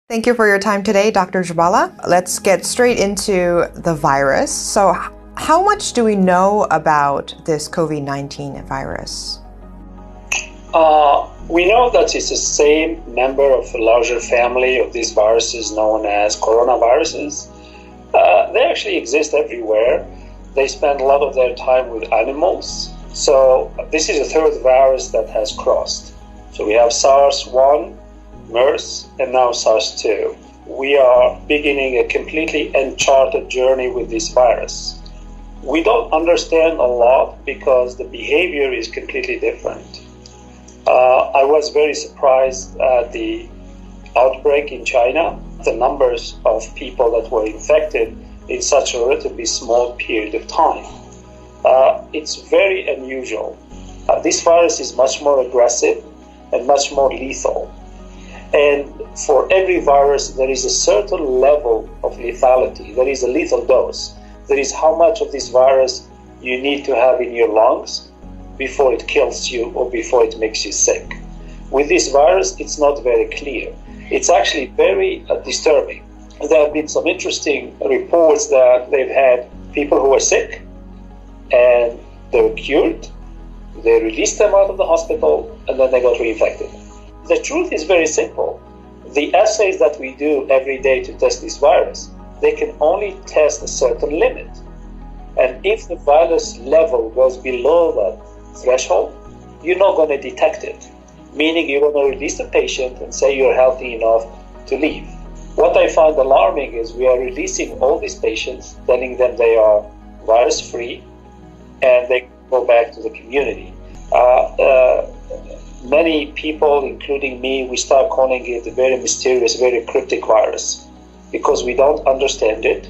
Thank you for your time today, Dr. Jabala. Let's get straight into the virus. So, how much do we know about this COVID-19 virus? We know that it's the same member of a larger family of these viruses known as coronaviruses. They actually exist everywhere. They spend a lot of their time with animals. So this is the third virus that has crossed. So we have SARS-1, MERS, and now SARS-2. We are beginning a completely uncharted journey with this virus. We don't understand a lot because the behavior is completely different. I was very surprised at the outbreak in China, the numbers of people that were infected in such a relatively small period of time. It's very unusual. This virus is much more aggressive and much more lethal. And for every virus, there is a certain level of lethality. There is a lethal dose. There is how much of this virus you need to have in your lungs before it kills you or before it makes you sick. With this virus, it's not very clear. It's actually very disturbing. There have been some interesting reports that they've had people who were sick and they were cured. They released them out of the hospital and then they got reinfected. The truth is very simple. The assays that we do every day to test this virus, they can only test a certain limit. And if the virus level goes below that threshold, you're not going to detect it. Meaning you're going to release the patient and say you're healthy enough to leave. What I find alarming is we are releasing all these patients, telling them they are virus-free, and they go back to the community. Many people, including me, we start calling it a very mysterious, very cryptic virus because we don't understand it,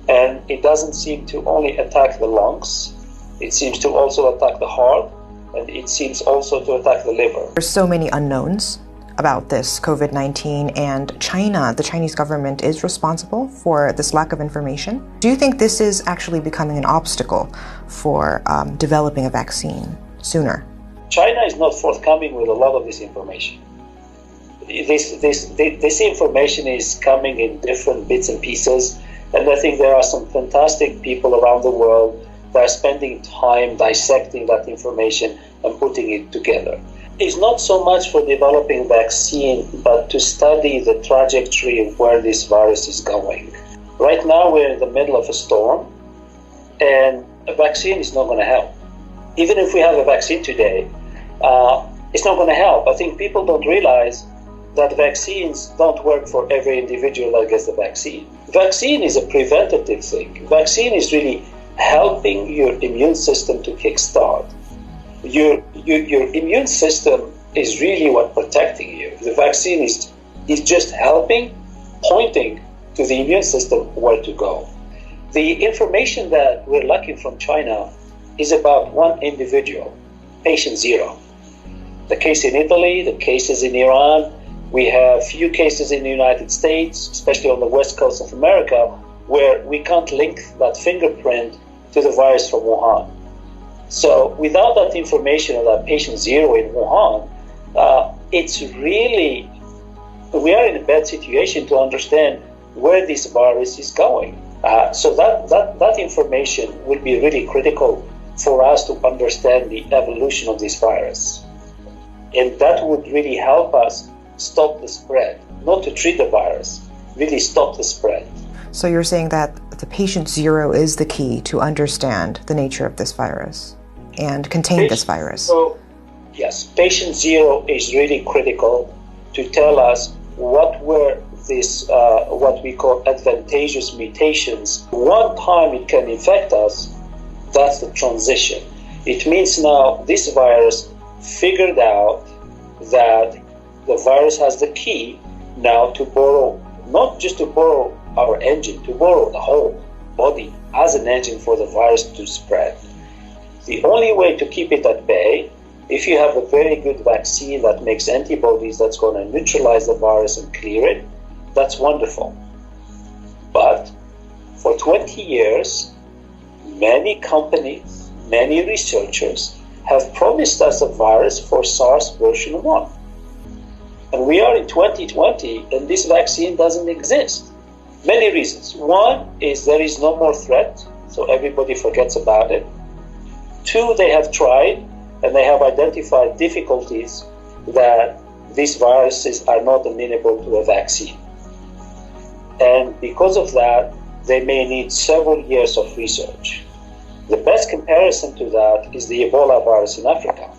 and it doesn't seem to only attack the lungs. It seems to also attack the heart, and it seems also to attack the liver. There's so many unknowns about this COVID-19, and China, the Chinese government, is responsible for this lack of information. Do you think this is actually becoming an obstacle for developing a vaccine sooner? China is not forthcoming with a lot of this information. This information is coming in different bits and pieces, and I think there are some fantastic people around the world that are spending time dissecting that information and putting it together. It's not so much for developing a vaccine, but to study the trajectory of where this virus is going. Right now, we're in the middle of a storm, and a vaccine is not going to help. Even if we have a vaccine today, it's not going to help. I think people don't realize that vaccines don't work for every individual that gets the vaccine. Vaccine is a preventative thing. Vaccine is really helping your immune system to kickstart. Your immune system is really what protecting you. The vaccine is just helping, pointing to the immune system where to go. The information that we're lacking from China is about one individual, patient zero. The case in Italy, the cases in Iran, we have few cases in the United States, especially on the west coast of America, where we can't link that fingerprint to the virus from Wuhan. So without that information of that patient zero in Wuhan, it's really, we are in a bad situation to understand where this virus is going. So that information will be really critical for us to understand the evolution of this virus. And that would really help us stop the spread, not to treat the virus, really stop the spread. So you're saying that the patient zero is the key to understand the nature of this virus and contain this virus. So, yes, patient zero is really critical to tell us what were these, what we call advantageous mutations. One time it can infect us, that's the transition. It means now this virus figured out that the virus has the key now to borrow, not just to borrow our engine, to borrow the whole body as an engine for the virus to spread. The only way to keep it at bay, if you have a very good vaccine that makes antibodies that's going to neutralize the virus and clear it, that's wonderful. But for 20 years, many companies, many researchers have promised us a virus for SARS version 1. And we are in 2020 and this vaccine doesn't exist. Many reasons. One is there is no more threat, so everybody forgets about it. Two, they have tried and they have identified difficulties that these viruses are not amenable to a vaccine. And because of that, they may need several years of research. The best comparison to that is the Ebola virus in Africa.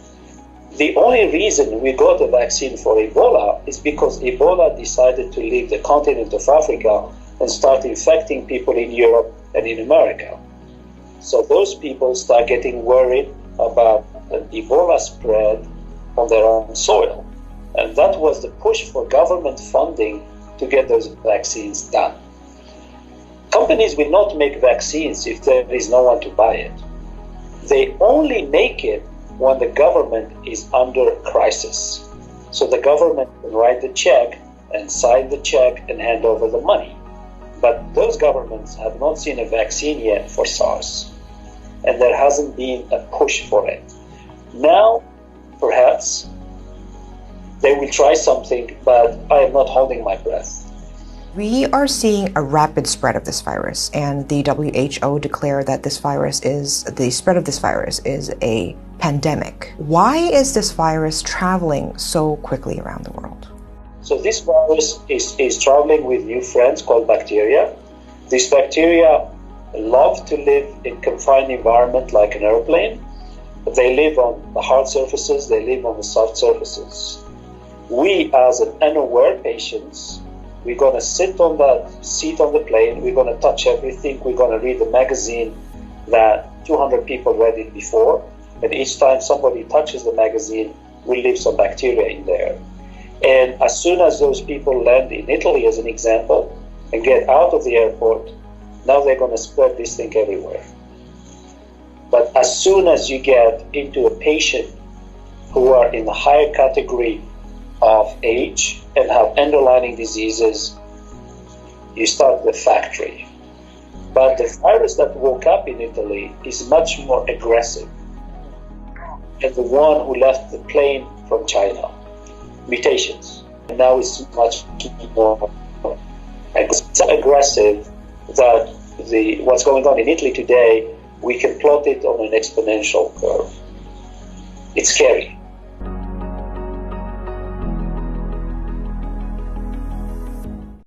The only reason we got a vaccine for Ebola is because Ebola decided to leave the continent of Africa and start infecting people in Europe and in America. So those people start getting worried about an Ebola spread on their own soil. And that was the push for government funding to get those vaccines done. Companies will not make vaccines if there is no one to buy it. They only make it when the government is under crisis. So the government can write the check and sign the check and hand over the money. But those governments have not seen a vaccine yet for SARS. And there hasn't been a push for it. Now, perhaps, they will try something, but I am not holding my breath. We are seeing a rapid spread of this virus, and the WHO declared that the spread of this virus is a pandemic. Why is this virus traveling so quickly around the world? So this virus is traveling with new friends called bacteria. These bacteria love to live in confined environment like an airplane. They live on the hard surfaces, they live on the soft surfaces. We, as an unaware patients, we're going to sit on that seat on the plane, we're going to touch everything, we're going to read the magazine that 200 people read it before, and each time somebody touches the magazine, we leave some bacteria in there. And as soon as those people land in Italy, as an example, and get out of the airport, now they're going to spread this thing everywhere. But as soon as you get into a patient who are in the higher category of age and have underlying diseases, you start the factory. But the virus that woke up in Italy is much more aggressive than the one who left the plane from China. Mutations. And now it's much more aggressive that what's going on in Italy today, we can plot it on an exponential curve. It's scary.